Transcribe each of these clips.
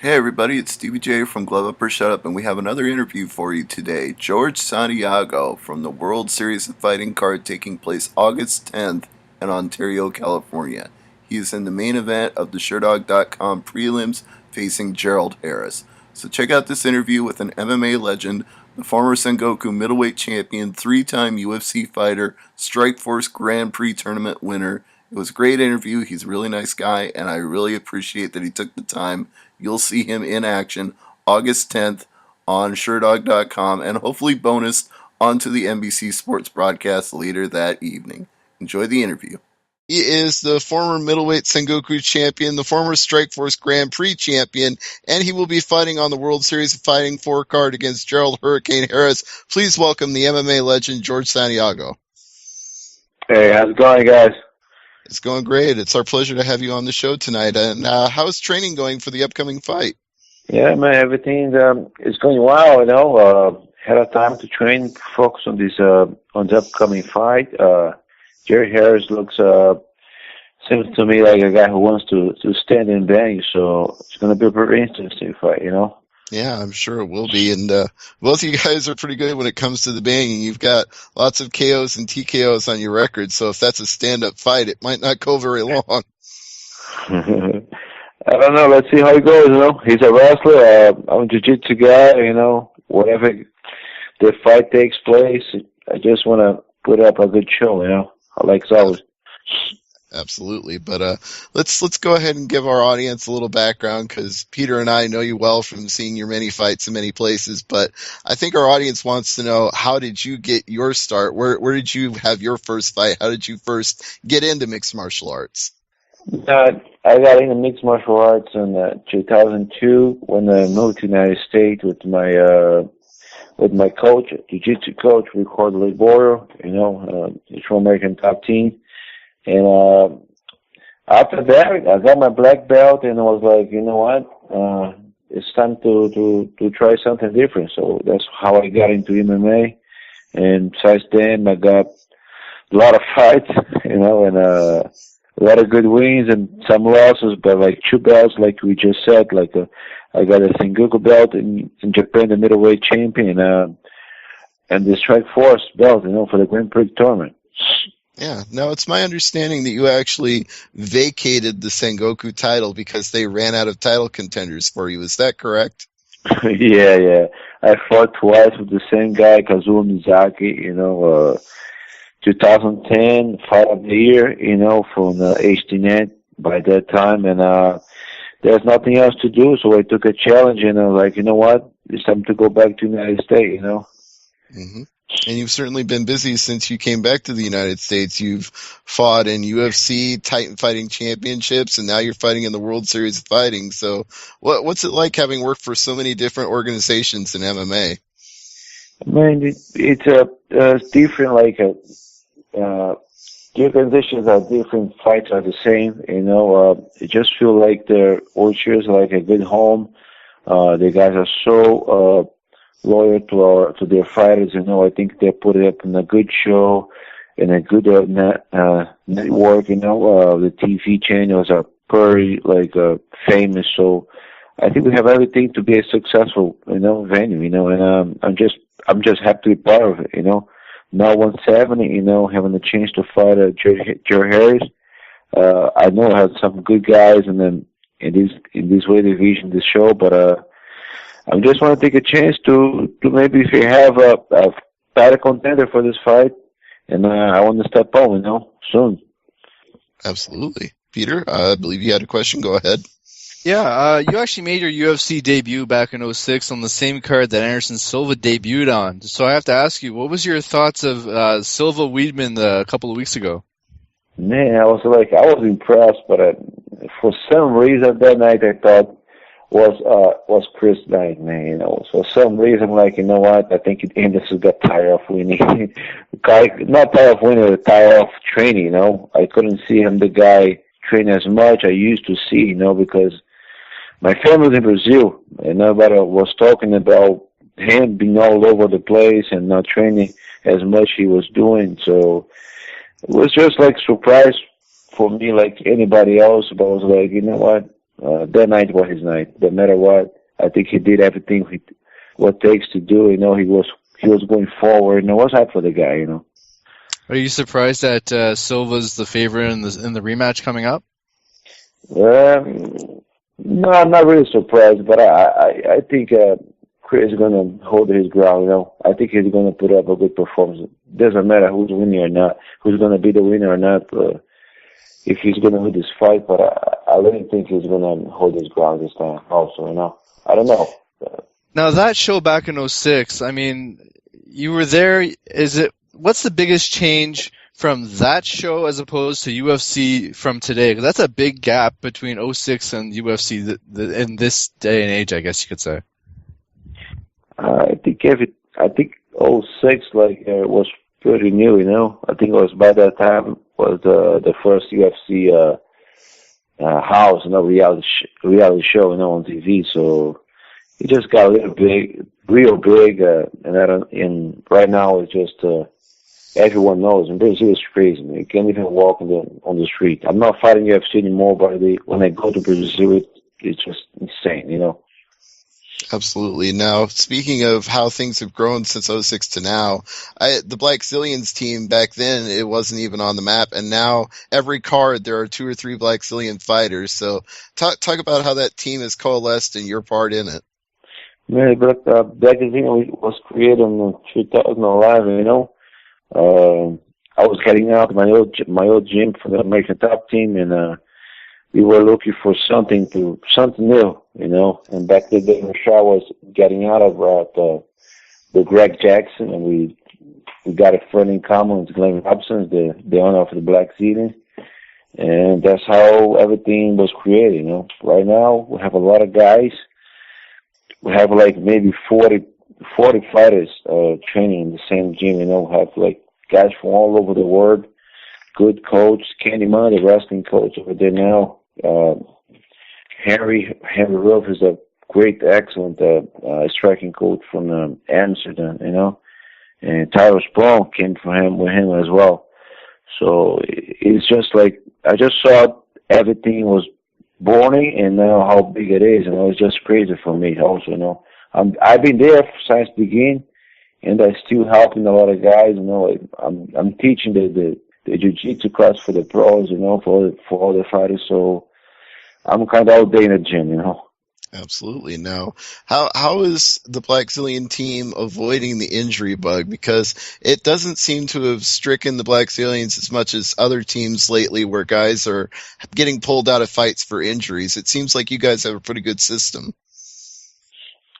Hey everybody, it's Stevie J from Glove Up or Shut Up, and we have another interview for you today. Jorge Santiago from the World Series of Fighting card taking place August 10th in Ontario, California. He is in the main event of the Sherdog.com prelims facing Gerald Harris. So check out this interview with an MMA legend, the former Sengoku middleweight champion, 3-time UFC fighter, Strikeforce Grand Prix tournament winner. It was a great interview. He's a really nice guy, and I really appreciate that he took the time. You'll see him in action August 10th on Sherdog.com and hopefully bonus onto the NBC Sports broadcast later that evening. Enjoy the interview. He is the former middleweight Sengoku champion, the former Strikeforce Grand Prix champion, and he will be fighting on the World Series of Fighting 4 card against Gerald Hurricane Harris. Please welcome the MMA legend, Jorge Santiago. Hey, how's it going, guys? It's going great. It's our pleasure to have you on the show tonight. And how's training going for the upcoming fight? Yeah, man, everything is going well. Had a time to train, focus on this on the upcoming fight. Jerry Harris looks seems to me like a guy who wants to stand and bang. So it's going to be a very interesting fight, Yeah, I'm sure it will be. And both of you guys are pretty good when it comes to the banging. You've got lots of KOs and TKOs on your record. So if that's a stand-up fight, it might not go very long. I don't know. Let's see how it goes, He's a wrestler. I'm a jiu-jitsu guy, Whatever the fight takes place, I just want to put up a good show, Like always. Absolutely. But let's go ahead and give our audience a little background, because Peter and I know you well from seeing your many fights in many places. But I think our audience wants to know, how did you get your start? Where did you have your first fight? How did you first get into mixed martial arts? I got into mixed martial arts in 2002 when I moved to the United States with my coach, jiu-jitsu coach, Ricardo Liboro, he's from American Top Team. And after that, I got my black belt, and I was like, you know what? It's time to try something different. So that's how I got into MMA. And besides then, I got a lot of fights, and a lot of good wins and some losses, but like 2 belts, like we just said, I got a Sengoku belt in Japan, the middleweight champion, and the Strikeforce belt, for the Grand Prix tournament. Yeah. Now, it's my understanding that you actually vacated the Sengoku title because they ran out of title contenders for you. Is that correct? Yeah. I fought twice with the same guy, Kazuo Mizaki, 2010, Fight of the Year, from HDNet by that time. And there's nothing else to do, so I took a challenge, and I was like, you know what? It's time to go back to the United States, Mm-hmm. And you've certainly been busy since you came back to the United States. You've fought in UFC, Titan Fighting Championships, and now you're fighting in the World Series of Fighting. So what's it like having worked for so many different organizations in MMA? I mean, it's different, the organizations are different, fights are the same, it just feel like the World Series like a good home. The guys are so loyal to their fighters, I think they put it up in a good show and a good network, the TV channels are pretty famous, so I think we have everything to be a successful venue, and I'm just happy to be part of it, Now 170, having the chance to fight Jerry Harris. I know I have some good guys in this weight division, this show, but I just want to take a chance to maybe if you have a title contender for this fight, and I want to step on, soon. Absolutely. Peter, I believe you had a question. Go ahead. Yeah, you actually made your UFC debut back in 2006 on the same card that Anderson Silva debuted on. So I have to ask you, what was your thoughts of Silva Weidman a couple of weeks ago? Man, I was impressed, but for some reason that night I thought was Chris night, man. For some reason, you know what? I think Anderson got tired of winning. Not tired of winning, tired of training. I couldn't see the guy train as much I used to see. Because my family's in Brazil, and everybody was talking about him being all over the place and not training as much he was doing. So it was just surprise for me, like anybody else. But I was like, you know what? that night was his night. No matter what, I think he did everything what takes to do. You know, he was going forward, and I was happy for the guy. You know. Are you surprised that Silva's the favorite in the rematch coming up? No, I'm not really surprised, but I think Chris is going to hold his ground. You know, I think he's going to put up a good performance. Doesn't matter who's winning or not, who's going to be the winner or not. If he's going to win this fight, but I really think he's going to hold his ground this time. Also, you know, I don't know. Now that show back in '06, I mean, you were there. What's the biggest change from that show as opposed to UFC from today? Because that's a big gap between '06 and UFC in this day and age, I guess you could say. I think '06 was pretty new, you know. I think it was by that time was the first UFC house, you know, reality show, you know, on TV. So it just got a little big, real big, and right now it's just everyone knows. And Brazil is crazy, man. You can't even walk on the street. I'm not fighting UFC anymore, but when I go to Brazil, it's just insane, you know. Absolutely. Now, speaking of how things have grown since '06 to now, the Blackzilians team back then, it wasn't even on the map, and now every card there are 2 or 3 Blackzilian fighters. So talk about how that team has coalesced and your part in it. Yeah, but Blackzilian was created in 2011, you know. I was heading out my old gym for the American Top Team, and we were looking for something new, you know. And back then, Rashad was getting out of the Greg Jackson, and we got a friend in common, it's Glenn Robson, the owner of the Blackzilians, and that's how everything was created, you know. Right now, we have a lot of guys. We have like maybe 40 fighters training in the same gym, you know. We have like guys from all over the world. Good coach, Candyman, the wrestling coach over there now. Henry Ruff is a great, excellent striking coach from Amsterdam, you know. And Tyler Sprong came with him as well. So it's just like I just saw everything was boring, and now how big it is, and it's just crazy for me. Also, you know, I've been there since the beginning, and I'm still helping a lot of guys. You know, I'm teaching the jiu-jitsu class for the pros, you know, for all the fighters. So I'm kind of all day in the gym, you know. Absolutely. Now, how is the Blackzilian team avoiding the injury bug? Because it doesn't seem to have stricken the Blackzilians as much as other teams lately where guys are getting pulled out of fights for injuries. It seems like you guys have a pretty good system.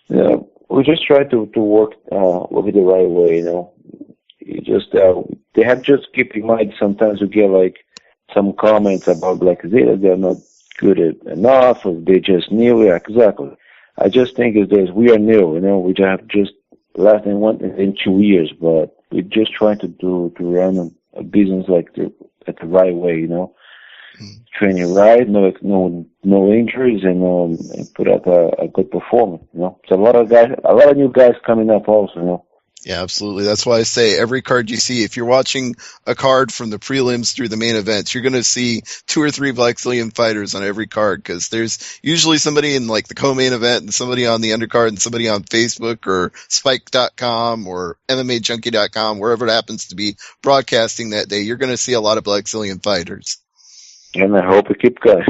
Yeah, we just try to work it the right way, you know. You just they have to just keep in mind sometimes we get like some comments about Blackzilians, they're not good enough, or they just new. Yeah, exactly. I just think is this: we are new, you know. We just have just less than 2 years, but we're just trying to run a business like at the right way, you know. Training right, no injuries, and put up a good performance, you know. So a lot of new guys coming up also, you know. Yeah, absolutely. That's why I say every card you see, if you're watching a card from the prelims through the main events, you're going to see 2 or 3 Blackzilian fighters on every card, because there's usually somebody in like the co-main event and somebody on the undercard and somebody on Facebook or Spike.com or MMAJunkie.com, wherever it happens to be broadcasting that day. You're going to see a lot of Blackzilian fighters. And I hope it keeps going.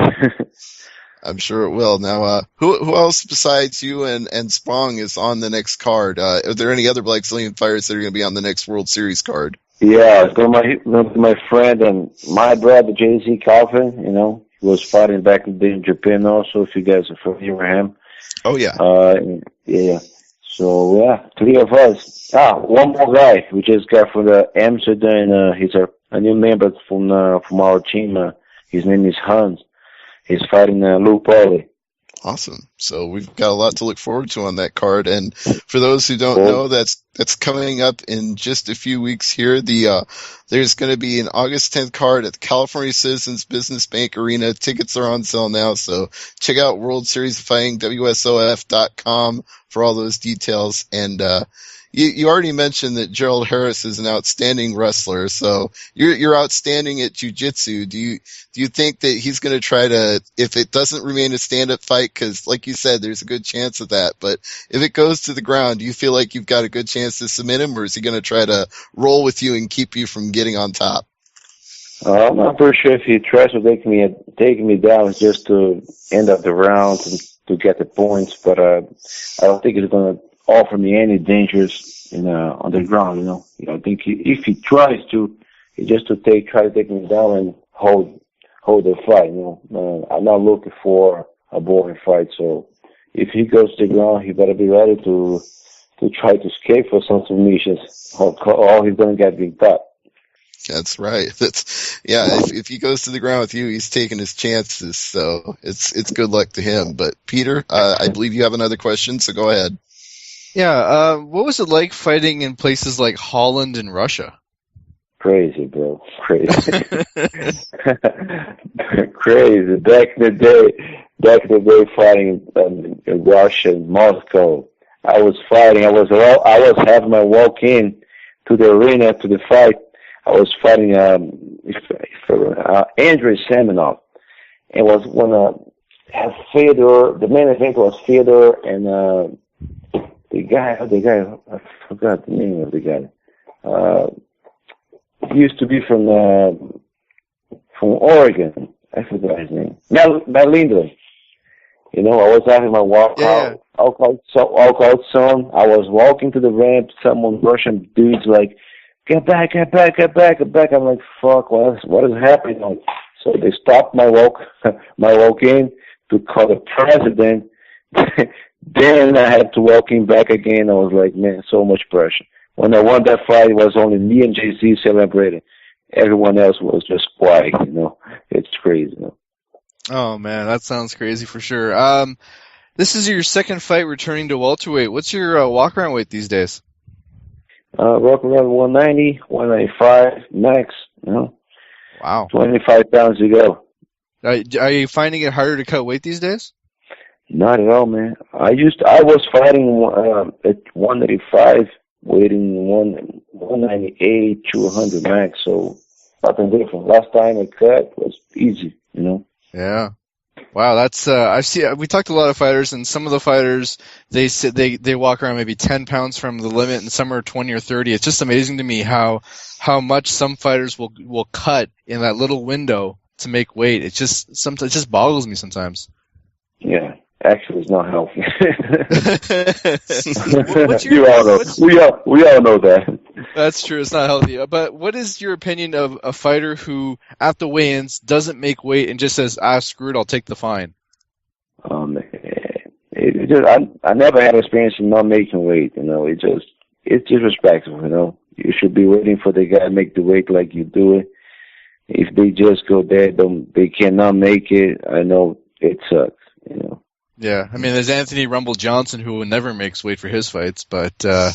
I'm sure it will. Now, who else besides you and Sprong is on the next card? Are there any other Blackzilian fighters that are going to be on the next World Series card? Yeah, it's going to my friend and my brother, JZ Calvin, you know. He was fighting back in Japan also, if you guys are familiar with him. Oh, yeah. Yeah. So, yeah, 3 of us. One more guy we just got from the Amsterdam. He's a new member from our team. His name is Hans. He's fighting Lou Pauly. Awesome. So we've got a lot to look forward to on that card. And for those who don't know, that's coming up in just a few weeks here. There's going to be an August 10th card at the California Citizens Business Bank Arena. Tickets are on sale now, so check out World Series of Fighting, WSOF.com for all those details. And you already mentioned that Gerald Harris is an outstanding wrestler, so you're outstanding at jiu-jitsu. Do you think that he's going to try to, if it doesn't remain a stand-up fight, because like you said, there's a good chance of that, but if it goes to the ground, do you feel like you've got a good chance to submit him, or is he going to try to roll with you and keep you from getting on top? I'm not pretty sure if he tries to take me down just to end up the round and to get the points, but I don't think he's going to offer me any dangers on the ground. I think if he tries to, he just try to take me down and hold the fight. I'm not looking for a boring fight, so if he goes to the ground, he better be ready to try to escape for some submissions, or he's going to get beat up. That's right. If he goes to the ground with you, he's taking his chances. So it's good luck to him. But Peter, I believe you have another question, so go ahead. Yeah. What was it like fighting in places like Holland and Russia? Crazy, bro. Crazy. Crazy. Back in the day, fighting in Russia, and Moscow. I was fighting. I was having my walk in to the arena to the fight. I was fighting Andrei Semenov. It was when Fedor. The main event was Fedor and the guy. I forgot the name of the guy. He used to be from Oregon. I forgot his name. Malindo. I was having my walk out. Walk out song. I was walking to the ramp. Someone Russian dudes like, get back. I'm like, fuck, what is happening? So they stopped my walk in to call the president. Then I had to walk in back again. I was like, man, so much pressure. When I won that fight, it was only me and JC celebrating. Everyone else was just quiet, It's crazy, Oh man, that sounds crazy for sure. This is your second fight returning to welterweight. What's your walk around weight these days? Walk around 190, 195 max, Wow. 25 pounds to go. Are you finding it harder to cut weight these days? Not at all, man. I was fighting at 185, weighing 198 to 100 max, so nothing different. Last time I cut was easy, Yeah. Wow, that's we talked to a lot of fighters, and some of the fighters they walk around maybe 10 pounds from the limit, and some are 20 or 30. It's just amazing to me how much some fighters will cut in that little window to make weight. It just boggles me sometimes. Yeah. Actually, it's not healthy. We all know that. That's true. It's not healthy. But what is your opinion of a fighter who, at the weigh-ins, doesn't make weight and just says, screw it, I'll take the fine? I never had experience in not making weight. It's disrespectful. You should be waiting for the guy to make the weight like you do it. If they just go there, they cannot make it. I know it sucks. Yeah, I mean, there's Anthony Rumble Johnson who never makes weight for his fights, but well,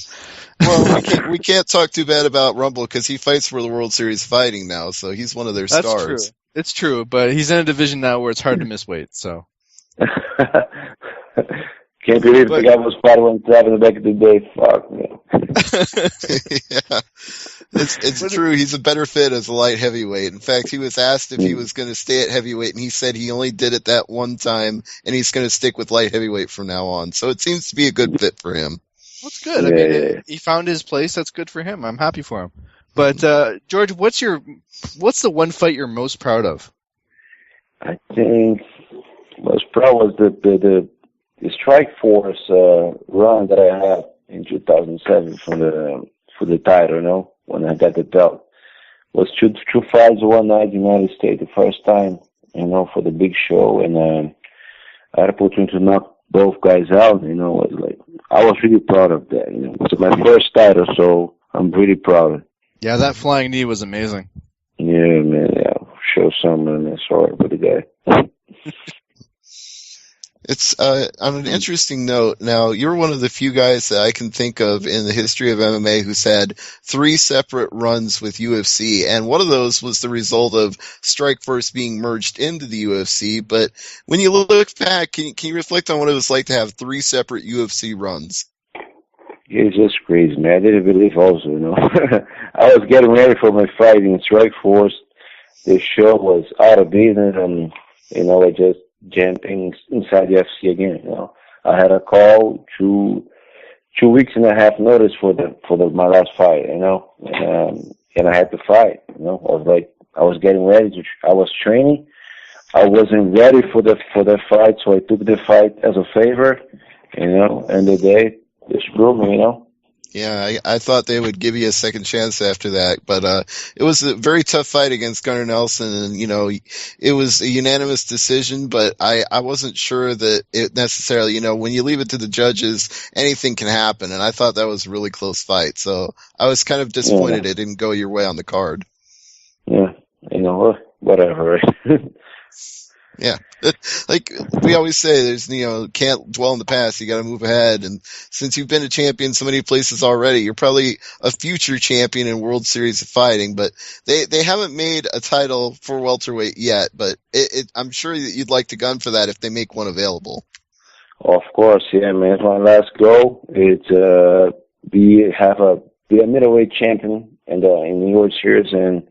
we can't talk too bad about Rumble because he fights for the World Series fighting now, so he's one of their stars. That's true. It's true, but he's in a division now where it's hard to miss weight. So can't believe the guy was fighting when driving back in the day. Fuck, man. Yeah. It's true. He's a better fit as a light heavyweight. In fact, he was asked if he was going to stay at heavyweight, and he said he only did it that one time, and he's going to stick with light heavyweight from now on. So it seems to be a good fit for him. That's good. I mean, he found his place. That's good for him. I'm happy for him. But George, what's the one fight you're most proud of? I think most proud was the Strike Force run that I had in 2007 for the title, when I got the belt. Was two fights, one night in the United States, the first time, for the big show, and I had an opportunity to knock both guys out, I was really proud of that, It was my first title, so I'm really proud. Yeah, that flying knee was amazing. Yeah, man, show something, man, sorry for the guy. It's on an interesting note. Now, you're one of the few guys that I can think of in the history of MMA who's had 3 separate runs with UFC, and one of those was the result of Strikeforce being merged into the UFC. But when you look back, can you reflect on what it was like to have 3 separate UFC runs? it's just crazy, man. I didn't believe also, you know. I was getting ready for my fight in Strike Force. The show was out of business, and, you know, I just jumped inside the FC again, you know. I had a call 2 weeks and a half notice for my last fight, you know, and I had to fight, you know. I was getting ready I was training. I wasn't ready for the fight, so I took the fight as a favor, you know, and the day they screwed me, you know. Yeah, I thought they would give you a second chance after that, but it was a very tough fight against Gunnar Nelson, and you know, it was a unanimous decision, but I wasn't sure that it necessarily, you know, when you leave it to the judges, anything can happen, and I thought that was a really close fight, so I was kind of disappointed it didn't go your way on the card. Yeah, you know, whatever. Yeah. Like we always say, there's, you know, can't dwell in the past. You got to move ahead. And since you've been a champion so many places already, you're probably a future champion in World Series of Fighting, but they haven't made a title for welterweight yet, but I'm sure that you'd like to gun for that if they make one available. Of course, yeah, man. It's my last goal. It's be a middleweight champion in the World Series, and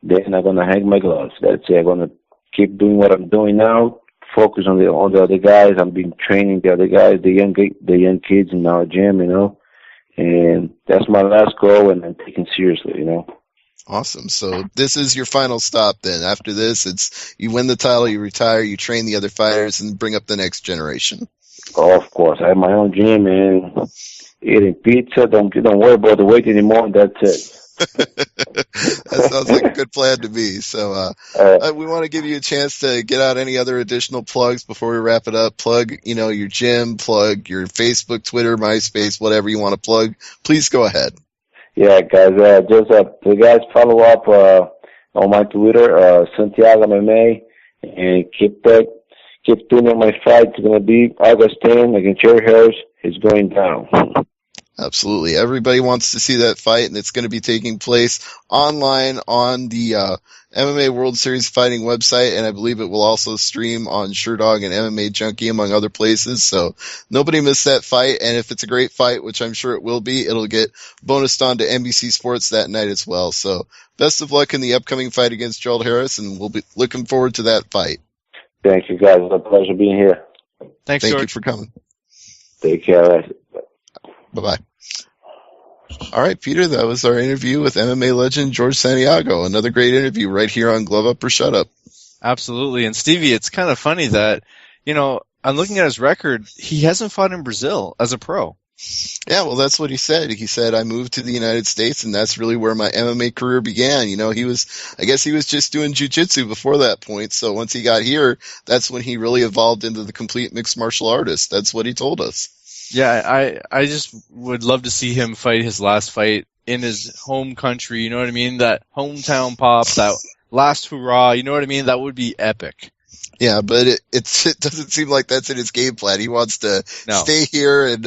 then I'm gonna hang my gloves. That's it. I'm gonna keep doing what I'm doing now. Focus on the other guys. I've been training the other guys, the young kids in our gym, you know. And that's my last goal, and I'm taking seriously, you know. Awesome. So this is your final stop then. After this, it's you win the title, you retire, you train the other fighters, and bring up the next generation. Oh, of course. I have my own gym and eating pizza. Don't worry about the weight anymore. That's it. That sounds like a good plan to me. So we want to give you a chance to get out any other additional plugs before we wrap it up. Plug, you know, your gym, plug your Facebook, Twitter, MySpace, whatever you want to plug. Please go ahead. Yeah, guys, just the guys follow up on my Twitter, Santiago MMA, and keep tuning on my fight. It's going to be August 10 against Jorge Harris. It's going down. Absolutely. Everybody wants to see that fight, and it's going to be taking place online on the MMA World Series Fighting website, and I believe it will also stream on SureDog and MMA Junkie, among other places. So nobody miss that fight, and if it's a great fight, which I'm sure it will be, it'll get bonused on to NBC Sports that night as well. So best of luck in the upcoming fight against Gerald Harris, and we'll be looking forward to that fight. Thank you, guys. It's a pleasure being here. Thank George. you for coming. Take care. Bye-bye. All right, Peter, that was our interview with MMA legend Jorge Santiago. Another great interview right here on Glove Up or Shut Up. Absolutely. And Stevie, it's kind of funny that, you know, I'm looking at his record. He hasn't fought in Brazil as a pro. Yeah, well, that's what he said. He said, I moved to the United States, and that's really where my MMA career began. You know, I guess he was just doing jiu-jitsu before that point. So once he got here, that's when he really evolved into the complete mixed martial artist. That's what he told us. Yeah, I just would love to see him fight his last fight in his home country. You know what I mean? That hometown pop, that last hurrah. You know what I mean? That would be epic. Yeah, but it doesn't seem like that's in his game plan. He wants to stay here, and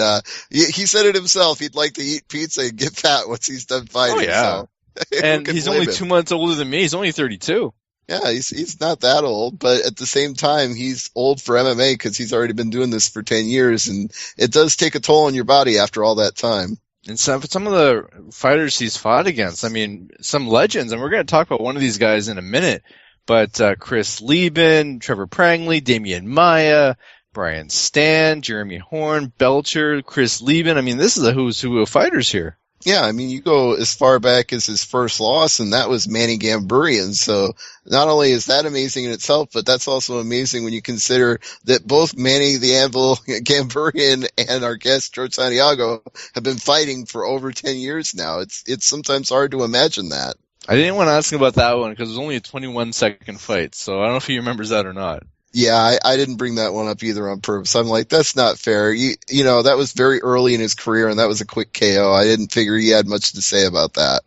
he said it himself. He'd like to eat pizza and get fat once he's done fighting. Oh yeah, so, and he's only 2 months older than me. He's only 32. Yeah, he's not that old, but at the same time, he's old for MMA because he's already been doing this for 10 years, and it does take a toll on your body after all that time. And some of the fighters he's fought against, I mean, some legends, and we're going to talk about one of these guys in a minute, but Chris Lieben, Trevor Prangley, Damian Maia, Brian Stan, Jeremy Horn, Belcher, Chris Lieben. I mean, this is a who's who of fighters here. Yeah, I mean, you go as far back as his first loss, and that was Manny Gamburian. So not only is that amazing in itself, but that's also amazing when you consider that both Manny the Anvil Gamburian and our guest, Jorge Santiago, have been fighting for over 10 years now. It's sometimes hard to imagine that. I didn't want to ask him about that one because it was only a 21-second fight, so I don't know if he remembers that or not. Yeah, I didn't bring that one up either on purpose. I'm like, that's not fair. You know, that was very early in his career, and that was a quick KO. I didn't figure he had much to say about that.